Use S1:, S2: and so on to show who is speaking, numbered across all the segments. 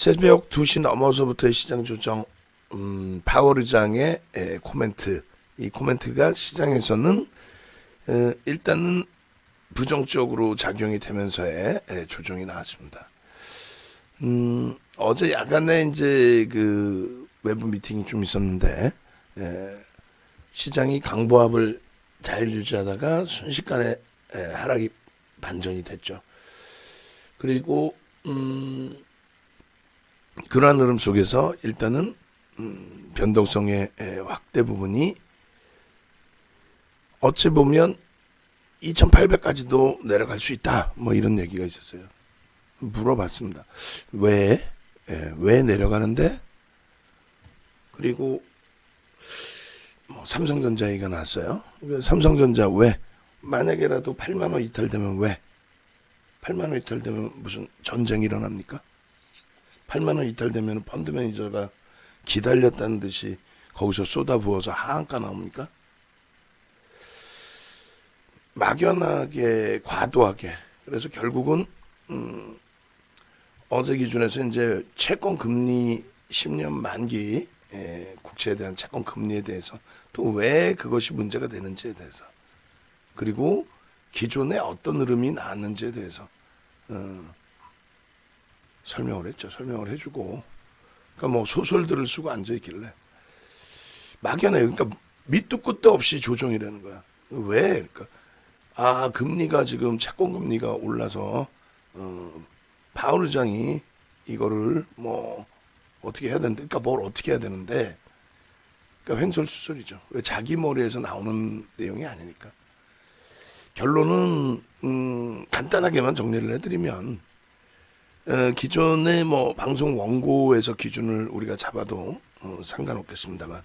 S1: 새벽 2시 넘어서부터의 시장 조정, 파월 의장의 코멘트. 이 코멘트가 시장에서는 일단은 부정적으로 작용이 되면서의 조정이 나왔습니다. 어제 야간에 이제 그 외부 미팅이 좀 있었는데 시장이 강보합을 잘 유지하다가 순식간에 하락이 반전이 됐죠. 그리고 그러한 흐름 속에서 일단은 변동성의 확대 부분이 어찌 보면 2800까지도 내려갈 수 있다. 뭐 이런 얘기가 있었어요. 물어봤습니다. 왜 내려가는데? 그리고 뭐 삼성전자 얘기가 나왔어요. 삼성전자 왜? 만약에라도 8만원 이탈되면 왜? 8만원 이탈되면 무슨 전쟁이 일어납니까? 8만원 이탈되면 펀드 매니저가 기다렸다는 듯이 거기서 쏟아부어서 하한가 나옵니까? 막연하게 과도하게. 그래서 결국은 어제 기준에서 이제 채권 금리 10년 만기 국채에 대한 채권 금리에 대해서 또 왜 그것이 문제가 되는지에 대해서, 그리고 기존에 어떤 흐름이 나왔는지에 대해서 설명을 했죠. 설명을 해주고, 그러니까 뭐 소설들을 쓰고 앉아 있길래 막연해요. 그러니까 밑도 끝도 없이 조정이라는 거야. 왜? 그러니까 금리가 지금 채권 금리가 올라서 파월 의장이 이거를 뭐 어떻게 해야 되는데, 그러니까 뭘 어떻게 해야 되는데, 그러니까 횡설수설이죠. 왜 자기 머리에서 나오는 내용이 아니니까. 결론은 간단하게만 정리를 해드리면 기존의 뭐 방송 원고에서 기준을 우리가 잡아도 상관없겠습니다만,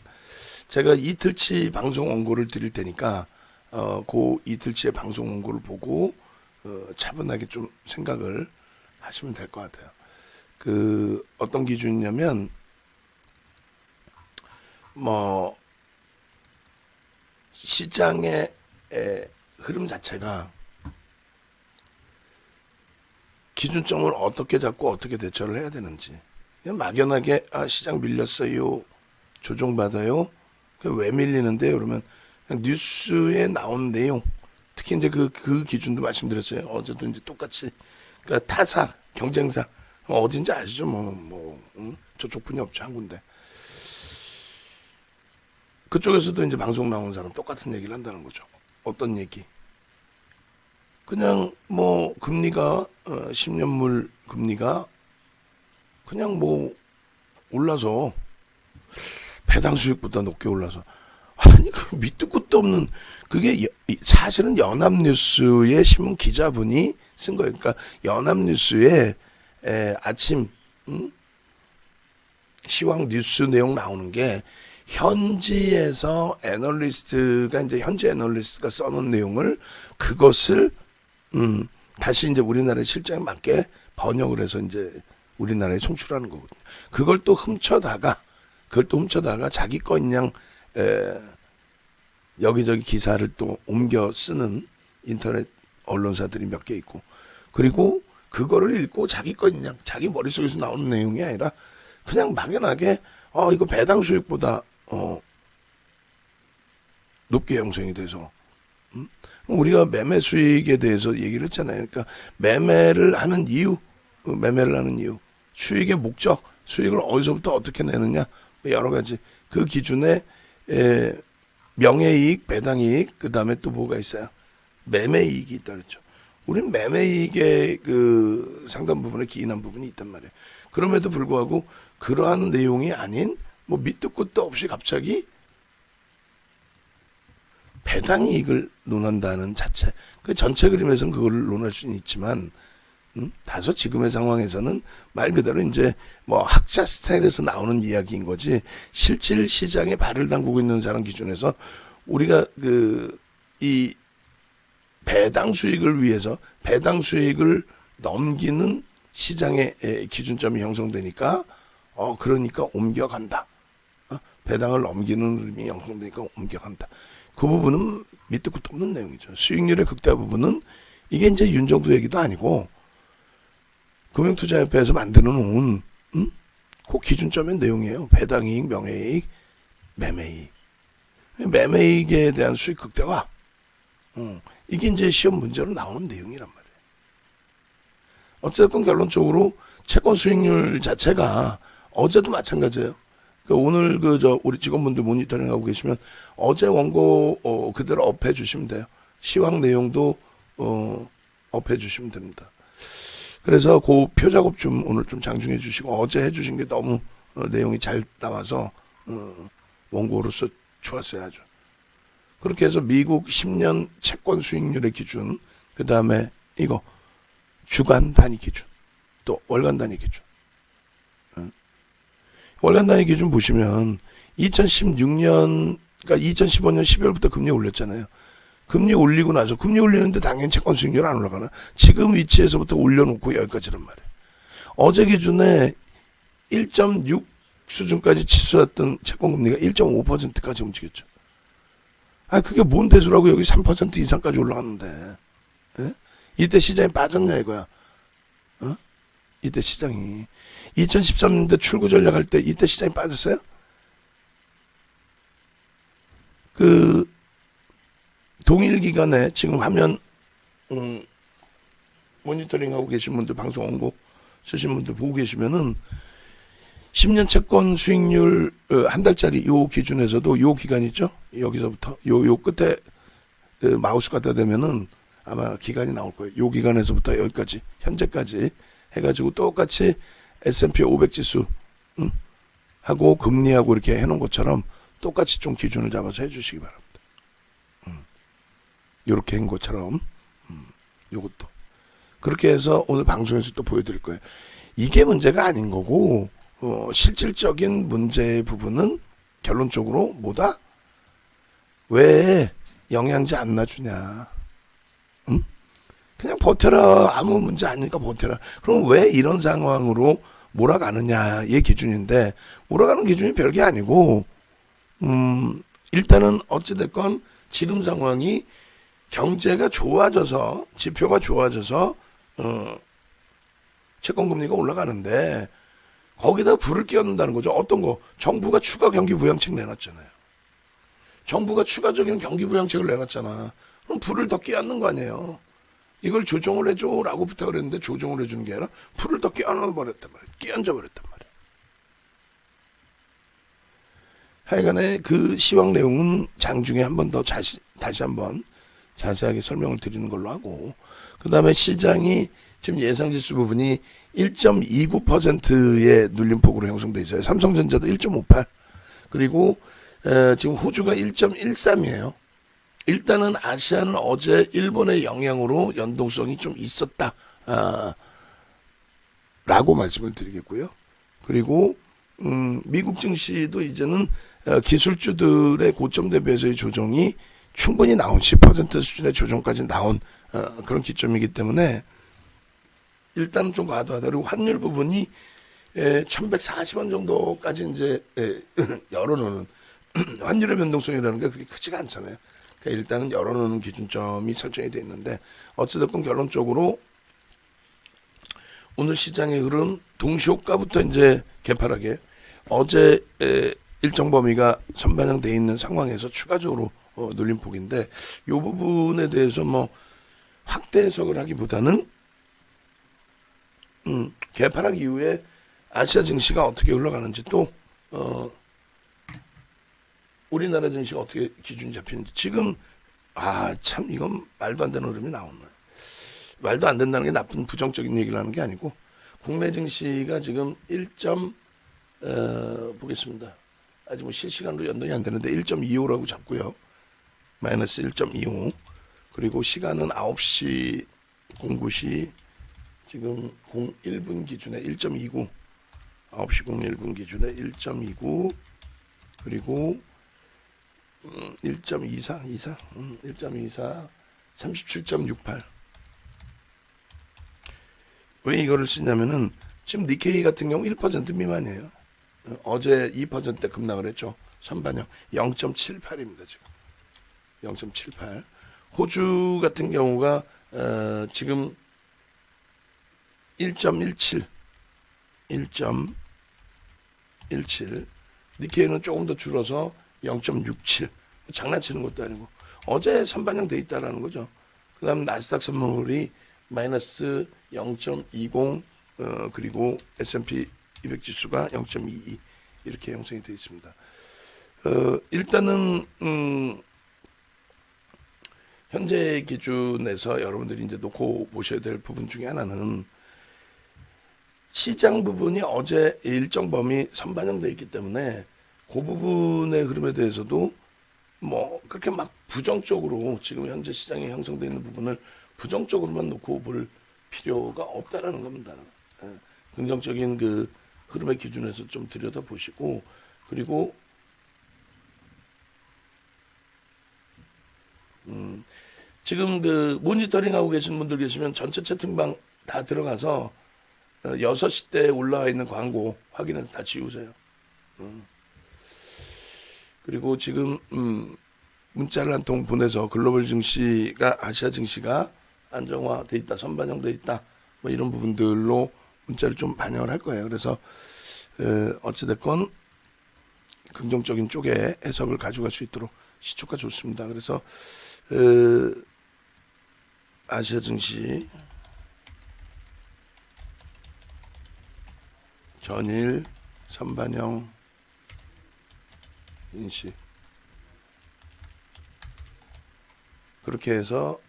S1: 제가 이틀치 방송 원고를 드릴 테니까 그 이틀치의 방송 원고를 보고 차분하게 좀 생각을 하시면 될 것 같아요. 그 어떤 기준이냐면 뭐 시장의 흐름 자체가 기준점을 어떻게 잡고 어떻게 대처를 해야 되는지, 그냥 막연하게 시장 밀렸어요, 조정받아요, 왜 밀리는데요? 그러면 그냥 뉴스에 나온 내용, 특히 이제 그 기준도 말씀드렸어요. 어제도 이제 똑같이. 그러니까 타사, 경쟁사 어딘지 아시죠? 저쪽 분야 없죠, 한 군데. 그쪽에서도 이제 방송 나오는 사람 똑같은 얘기를 한다는 거죠. 어떤 얘기? 그냥 뭐 금리가 10년물 금리가 그냥 뭐 올라서 배당 수익보다 높게 올라서, 아니 그 밑도 끝도 없는, 그게 사실은 연합뉴스의 신문 기자분이 쓴 거예요. 그러니까 연합뉴스에 아침 시황 뉴스 내용 나오는 게 현지에서 애널리스트가 이제 현지 애널리스트가 써놓은 내용을, 그것을 다시 이제 우리나라의 실정에 맞게 번역을 해서 이제 우리나라에 송출하는 거거든요. 그걸 또 훔쳐다가 자기 거인양 여기저기 기사를 또 옮겨 쓰는 인터넷 언론사들이 몇 개 있고, 그리고 그거를 읽고 자기 거인양 자기 머릿속에서 나오는 내용이 아니라 그냥 막연하게 이거 배당 수익보다 높게 형성이 돼서 우리가 매매 수익에 대해서 얘기를 했잖아요. 그러니까 매매를 하는 이유, 수익의 목적, 수익을 어디서부터 어떻게 내느냐, 여러 가지 그 기준에 명예이익, 배당이익, 그 다음에 또 뭐가 있어요? 매매이익이 있다 그랬죠. 우린 매매이익의 그 상당 부분에 기인한 부분이 있단 말이에요. 그럼에도 불구하고 그러한 내용이 아닌 뭐 밑도 끝도 없이 갑자기 배당이익을 논한다는 자체, 그 전체 그림에서는 그걸 논할 수는 있지만 다소 지금의 상황에서는 말 그대로 이제 뭐 학자 스타일에서 나오는 이야기인 거지, 실질 시장에 발을 담그고 있는 사람 기준에서 우리가 이 배당 수익을 위해서 배당 수익을 넘기는 시장의 기준점이 형성되니까 그러니까 옮겨간다. 배당을 넘기는 흐름이 형성되니까 옮겨간다. 그 부분은 밑도 끝도 없는 내용이죠. 수익률의 극대화 부분은 이게 이제 윤정도 얘기도 아니고 금융투자협회에서 만들어 놓은 그 기준점의 내용이에요. 배당이익, 명예이익, 매매이익. 매매이익에 대한 수익 극대화. 이게 이제 시험 문제로 나오는 내용이란 말이에요. 어쨌든 결론적으로 채권 수익률 자체가 어제도 마찬가지예요. 오늘 우리 직원분들 모니터링 하고 계시면 어제 원고 그대로 업해 주시면 돼요. 시황 내용도 업해 주시면 됩니다. 그래서 그 표 작업 좀 오늘 좀 장중해 주시고, 어제 해 주신 게 너무 내용이 잘 나와서 원고로서 좋았어야죠. 그렇게 해서 미국 10년 채권 수익률의 기준, 그 다음에 이거 주간 단위 기준, 또 월간 단위 기준. 월간 단위 기준 보시면 2016년, 그러니까 2015년 12월부터 금리 올렸잖아요. 금리 올리고 나서, 금리 올리는데 당연히 채권 수익률 안 올라가나? 지금 위치에서부터 올려놓고 여기까지란 말이에요. 어제 기준에 1.6 수준까지 치솟았던 채권금리가 1.5%까지 움직였죠. 그게 뭔 대수라고 여기 3% 이상까지 올라갔는데. 예? 이때 시장이 빠졌냐 이거야. 이때 시장이. 2013년대 출구 전략할 때 이때 시장이 빠졌어요? 동일 기간에 지금 화면 모니터링 하고 계신 분들, 방송 원고 쓰신 분들 보고 계시면은 10년 채권 수익률 한 달짜리 요 기준에서도 요 기간 있죠? 여기서부터 요 끝에 마우스 갖다 대면은 아마 기간이 나올 거예요. 요 기간에서부터 여기까지 현재까지 해가지고 똑같이 S&P 500 지수 하고 금리하고 이렇게 해놓은 것처럼 똑같이 좀 기준을 잡아서 해주시기 바랍니다. 요렇게 한 것처럼 요것도 그렇게 해서 오늘 방송에서 또 보여드릴 거예요. 이게 문제가 아닌 거고, 실질적인 문제의 부분은 결론적으로 뭐다? 왜 영양제 안 놔주냐? 그냥 버텨라. 아무 문제 아니니까 버텨라. 그럼 왜 이런 상황으로 몰아가느냐의 기준인데, 몰아가는 기준이 별게 아니고, 일단은 어찌됐건 지금 상황이 경제가 좋아져서, 지표가 좋아져서 채권금리가 올라가는데 거기다 불을 끼얹는다는 거죠. 어떤 거? 정부가 추가 경기부양책 내놨잖아요. 정부가 추가적인 경기부양책을 내놨잖아. 그럼 불을 더 끼얹는 거 아니에요. 이걸 조정을 해줘라고 부탁을 했는데 조정을 해주는 게 아니라 불을 더 끼얹어버렸단 말이에요. 끼얹어버렸단 말이에요. 하여간에 그 시황 내용은 장중에 한 번 더 다시 한번 자세하게 설명을 드리는 걸로 하고, 그 다음에 시장이 지금 예상지수 부분이 1.29%의 눌림폭으로 형성돼 있어요. 삼성전자도 1.58, 그리고 지금 호주가 1.13이에요. 일단은 아시아는 어제 일본의 영향으로 연동성이 좀 있었다 라고 말씀을 드리겠고요. 그리고 미국 증시도 이제는 기술주들의 고점 대비해서의 조정이 충분히 나온 10% 수준의 조정까지 나온 그런 기점이기 때문에 일단은 좀 과도하다. 그리고 환율 부분이 1140원 정도까지 이제 열어놓는 환율의 변동성이라는 게 그렇게 크지가 않잖아요. 그러니까 일단은 열어놓는 기준점이 설정이 되어 있는데, 어찌됐건 결론적으로 오늘 시장의 흐름 동시효과부터 이제 개파하게 어제 일정 범위가 선반영되어 있는 상황에서 추가적으로 눌림폭인데, 이 부분에 대해서 뭐 확대 해석을 하기보다는 개파락 이후에 아시아 증시가 어떻게 흘러가는지, 또 우리나라 증시가 어떻게 기준이 잡히는지. 지금 참 이건 말도 안 되는 흐름이 나오네. 말도 안 된다는 게 나쁜 부정적인 얘기를 하는 게 아니고, 국내 증시가 지금 보겠습니다. 아직 뭐 실시간으로 연동이 안 되는데 1.25라고 잡고요. 마이너스 1.25. 그리고 시간은 9시 09시 지금 01분 기준에 1.29. 9시 01분 기준에 1.29. 그리고 1.24 37.68. 왜 이거를 쓰냐면은 지금 니케이 같은 경우 1% 미만이에요. 어제 2% 급락을 했죠. 선반영 0.78입니다. 지금 0.78. 호주 같은 경우가 지금 1.17 1.17, 니케이는 조금 더 줄어서 0.67. 장난치는 것도 아니고 어제 선반영 돼 있다라는 거죠. 그 다음 나스닥 선물이 마이너스 0.20, 그리고 S&P 200 지수가 0.22 이렇게 형성이 되어 있습니다. 일단은 현재 기준에서 여러분들이 이제 놓고 보셔야 될 부분 중에 하나는 시장 부분이 어제 일정 범위 선반영되어 있기 때문에 그 부분의 흐름에 대해서도 뭐 그렇게 막 부정적으로 지금 현재 시장에 형성되어 있는 부분을 부정적으로만 놓고 볼 필요가 없다라는 겁니다. 긍정적인 그 흐름의 기준에서 좀 들여다보시고, 그리고 지금 그 모니터링 하고 계신 분들 계시면 전체 채팅방 다 들어가서 6시 때 올라와 있는 광고 확인해서 다 지우세요. 그리고 지금 문자를 한 통 보내서 글로벌 증시가, 아시아 증시가 안정화돼 있다, 선반영돼 있다, 뭐 이런 부분들로 문자를 좀 반영을 할 거예요. 그래서 어찌됐건 긍정적인 쪽에 해석을 가져갈 수 있도록 시초가 좋습니다. 그래서 아시아 증시 전일 선반영 인식, 그렇게 해서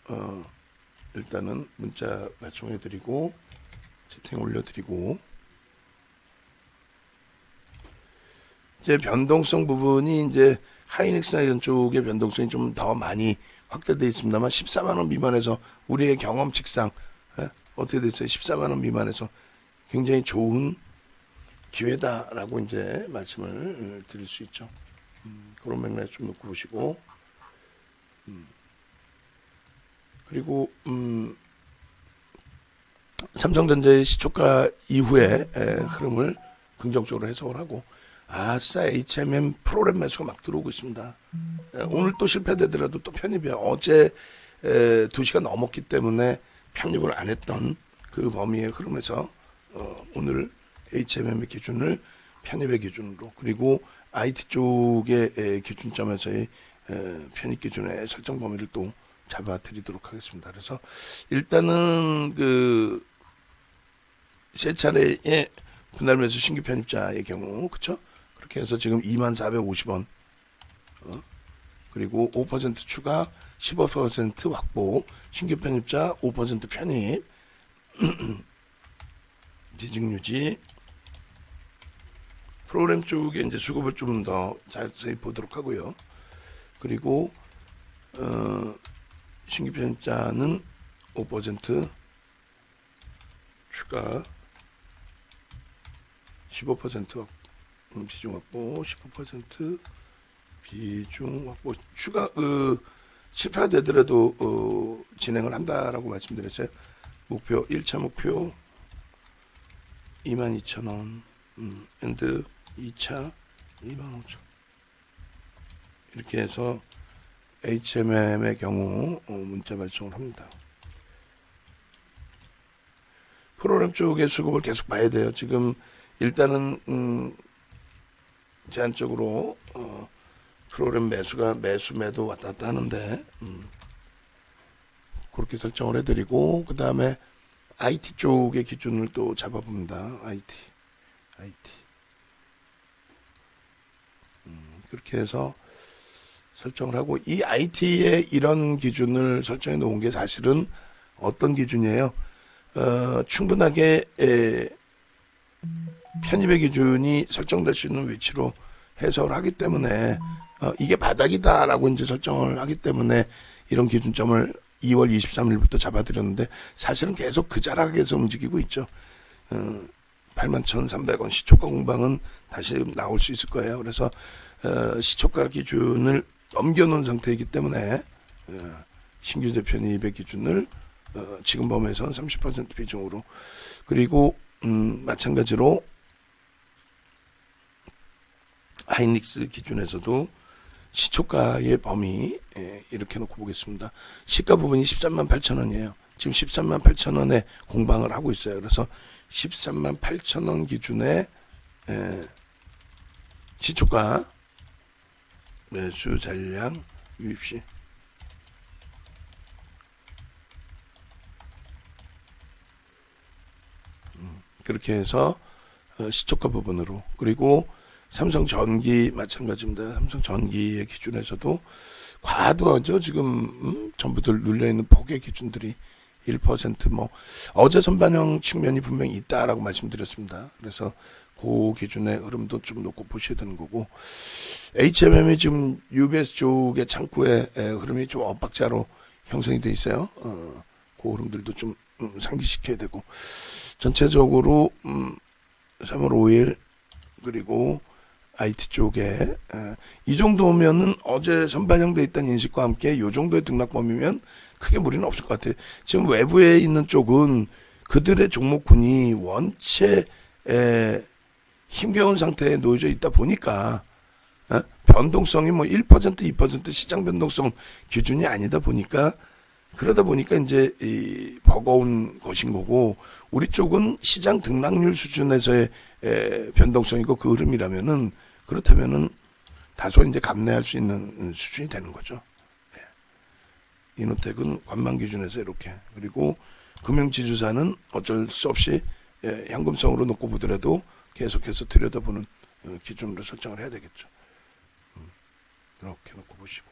S1: 일단은 문자 발송해드리고 채팅 올려드리고, 이제 변동성 부분이 이제 하이닉스나 이런 쪽의 변동성이 좀 더 많이 확대되어 있습니다만 14만원 미만에서 우리의 경험칙상 어떻게 됐어요? 14만원 미만에서 굉장히 좋은 기회다라고 이제 말씀을 드릴 수 있죠. 그런 맥락에 좀 놓고 보시고, 그리고 삼성전자의 시초가 이후의 흐름을 긍정적으로 해석을 하고, 아싸 HMM 프로그램 매수가 막 들어오고 있습니다. 오늘 또 실패되더라도 또 편입이야. 어제 2시간 넘었기 때문에 편입을 안 했던 그 범위의 흐름에서 오늘 HMM의 기준을 편입의 기준으로, 그리고 IT 쪽의 기준점에서의 편입 기준의 설정 범위를 또 잡아드리도록 하겠습니다. 그래서 일단은 그 세 차례의 분할 매수 신규 편입자의 경우, 그쵸? 그렇게 해서 지금 2450원, 그리고 5% 추가, 15% 확보, 신규 편입자 5% 편입, 지직 유지. 프로그램 쪽에 이제 수급을 좀 더 자세히 보도록 하고요. 그리고 신규 편입자는 5% 추가, 15% 비중 확보, 15% 비중 확보, 추가 실패가 되더라도 진행을 한다라고 말씀드렸어요. 목표 1차 목표 22,000원, 엔드 2차 25,000원. 이렇게 해서 HMM의 경우 문자 발송을 합니다. 프로그램 쪽의 수급을 계속 봐야 돼요. 지금 일단은 제한적으로 프로그램 매수가 매도 왔다 갔다 하는데 그렇게 설정을 해드리고, 그 다음에 IT 쪽의 기준을 또 잡아봅니다. IT 그렇게 해서 설정을 하고, 이 IT의 이런 기준을 설정해 놓은 게 사실은 어떤 기준이에요? 충분하게 편입의 기준이 설정될 수 있는 위치로 해석을 하기 때문에 이게 바닥이다라고 이제 설정을 하기 때문에 이런 기준점을 2월 23일부터 잡아드렸는데, 사실은 계속 그 자락에서 움직이고 있죠. 81,300원 시초가 공방은 다시 나올 수 있을 거예요. 그래서 시초가 기준을 넘겨놓은 상태이기 때문에 신규 대편입의 기준을 지금 범위에서는 30% 비중으로, 그리고 마찬가지로 하이닉스 기준에서도 시초가의 범위 이렇게 놓고 보겠습니다. 시가 부분이 138,000원이에요. 지금 13만 8천 원에 공방을 하고 있어요. 그래서 13만 8천 원 기준의 시초가 매수 잔량 유입시 그렇게 해서 시초가 부분으로, 그리고 삼성전기 마찬가지입니다. 삼성전기의 기준에서도 과도하죠. 지금 전부들 눌려있는 폭의 기준들이 1% 뭐 어제 선반영 측면이 분명히 있다라고 말씀드렸습니다. 그래서 그 기준의 흐름도 좀 놓고 보셔야 되는 거고, HMM이 지금 UBS 쪽의 창구의 흐름이 좀 엇박자로 형성이 돼 있어요. 그 흐름들도 좀 상기시켜야 되고, 전체적으로 3월 5일 그리고 IT 쪽에 이 정도면은 어제 선반영돼 있던 인식과 함께 이 정도의 등락범위면 크게 무리는 없을 것 같아요. 지금 외부에 있는 쪽은 그들의 종목군이 원체 힘겨운 상태에 놓여져 있다 보니까 변동성이 뭐 1%, 2% 시장 변동성 기준이 아니다 보니까, 그러다 보니까 이제 이 버거운 것인 거고, 우리 쪽은 시장 등락률 수준에서의 변동성이고 그 흐름이라면은, 그렇다면은 다소 이제 감내할 수 있는 수준이 되는 거죠. 이노텍은 관망 기준에서 이렇게, 그리고 금융지주사는 어쩔 수 없이 현금성으로 놓고 보더라도 계속해서 들여다보는 기준으로 설정을 해야 되겠죠. 이렇게 놓고 보시고,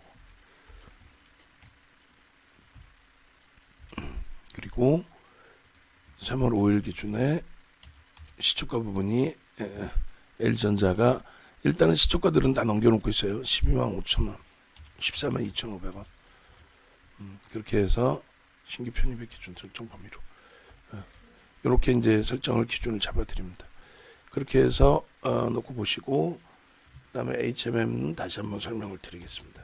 S1: 그리고 3월 5일 기준에 시초가 부분이 L전자가 일단은 시초가들은 다 넘겨놓고 있어요. 12만 5천원, 14만 2,500원. 그렇게 해서 신규 편입의 기준 설정 범위로 이렇게 이제 설정을 기준을 잡아드립니다. 그렇게 해서 놓고 보시고, 그다음에 HMM은 다시 한번 설명을 드리겠습니다.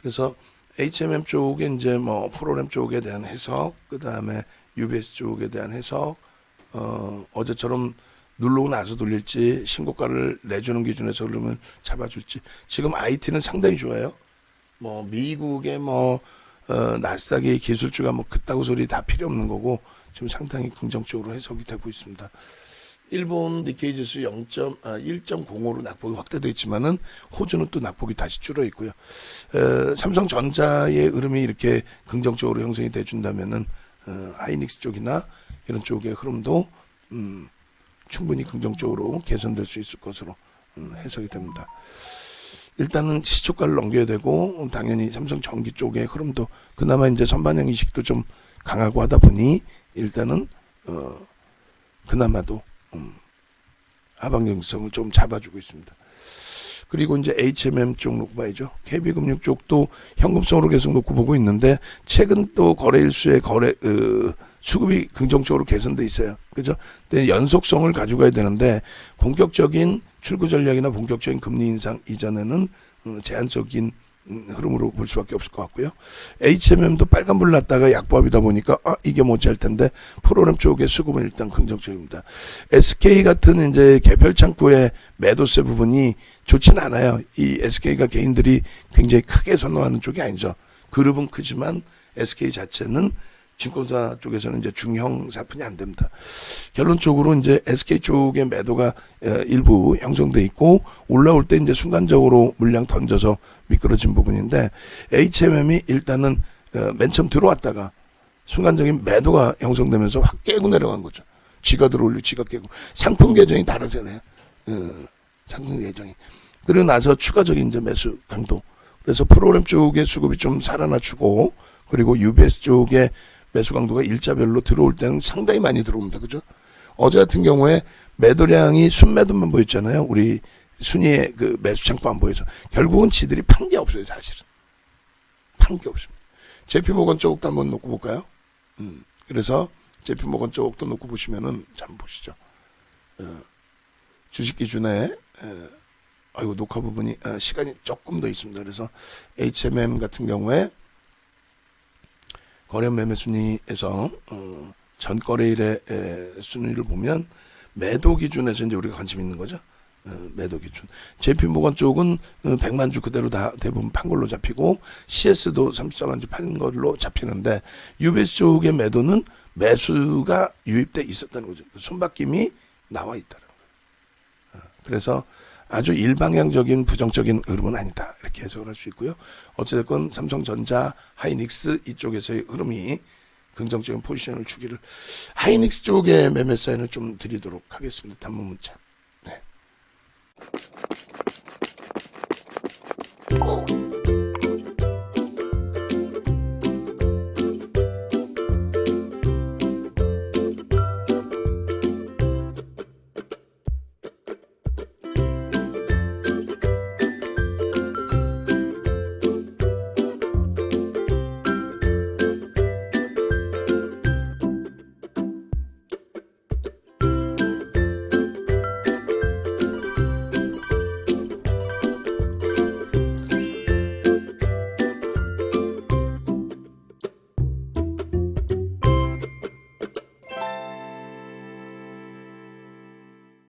S1: 그래서 HMM 쪽에 이제 뭐 프로그램 쪽에 대한 해석, 그다음에 UBS 쪽에 대한 해석, 어제처럼 누르고 나서 돌릴지 신고가를 내주는 기준에서 흐름을 잡아줄지. 지금 IT는 상당히 좋아요. 뭐 미국의 뭐 나스닥의 기술주가 뭐 그따구 소리 다 필요 없는 거고, 지금 상당히 긍정적으로 해석이 되고 있습니다. 일본 니케이 지수 1.05로 낙폭이 확대되어 있지만은 호주는 또 낙폭이 다시 줄어 있고요. 삼성전자의 흐름이 이렇게 긍정적으로 형성이 돼 준다면은 하이닉스 쪽이나 이런 쪽의 흐름도 충분히 긍정적으로 개선될 수 있을 것으로 해석이 됩니다. 일단은 시초가를 넘겨야 되고, 당연히 삼성전기 쪽의 흐름도 그나마 이제 선반영 이식도 좀 강하고 하다 보니 일단은 그나마도 하방경성을 좀 잡아주고 있습니다. 그리고 이제 HMM 쪽 놓고 봐야죠. KB금융 쪽도 현금성으로 계속 놓고 보고 있는데, 최근 또 거래일수의 수급이 긍정적으로 개선돼 있어요. 그죠? 근데 연속성을 가져가야 되는데, 본격적인 출구 전략이나 본격적인 금리 인상 이전에는 제한적인 흐름으로 볼 수밖에 없을 것 같고요. HMM도 빨간불 났다가 약보합이다 보니까 이게 못할 텐데, 프로그램 쪽의 수급은 일단 긍정적입니다. SK 같은 이제 개별 창구의 매도세 부분이 좋지는 않아요. 이 SK가 개인들이 굉장히 크게 선호하는 쪽이 아니죠. 그룹은 크지만 SK 자체는 증권사 쪽에서는 이제 중형 사푼이 안 됩니다. 결론적으로 이제 SK 쪽의 매도가 일부 형성돼 있고, 올라올 때 이제 순간적으로 물량 던져서 미끄러진 부분인데, HMM이 일단은 맨 처음 들어왔다가 순간적인 매도가 형성되면서 확 깨고 내려간 거죠. 쥐가 들어올리고 쥐가 깨고, 상품 계정이 다르잖아요. 상품 계정이. 그리고 나서 추가적인 이제 매수 강도. 그래서 프로그램 쪽의 수급이 좀 살아나주고, 그리고 UBS 쪽의 매수 강도가 일자별로 들어올 때는 상당히 많이 들어옵니다. 그죠? 어제 같은 경우에 매도량이 순매도만 보였잖아요. 우리 순위의 그 매수 창구 안 보여서. 결국은 지들이 판 게 없어요, 사실은. 판 게 없습니다. JP모건 쪽도 한번 놓고 볼까요? 그래서 JP모건 쪽도 놓고 보시면은, 잠깐 보시죠. 주식 기준에, 아이고, 녹화 부분이, 시간이 조금 더 있습니다. 그래서 HMM 같은 경우에 거래 매매 순위에서 전 거래일의 순위를 보면, 매도 기준에서 이제 우리가 관심 있는 거죠. 매도 기준. JP모건 쪽은 100만 주 그대로 다 대부분 판 걸로 잡히고 CS도 34만 주 팔린 걸로 잡히는데 UBS 쪽의 매도는 매수가 유입돼 있었다는 거죠. 손바뀜이 나와 있다는 거예요. 그래서 아주 일방향적인 부정적인 흐름은 아니다. 이렇게 해석을 할 수 있고요. 어찌됐건 삼성전자, 하이닉스 이쪽에서의 흐름이 긍정적인 포지션을 주기를. 하이닉스 쪽의 매매 사인을 좀 드리도록 하겠습니다. 단문 문자. 네.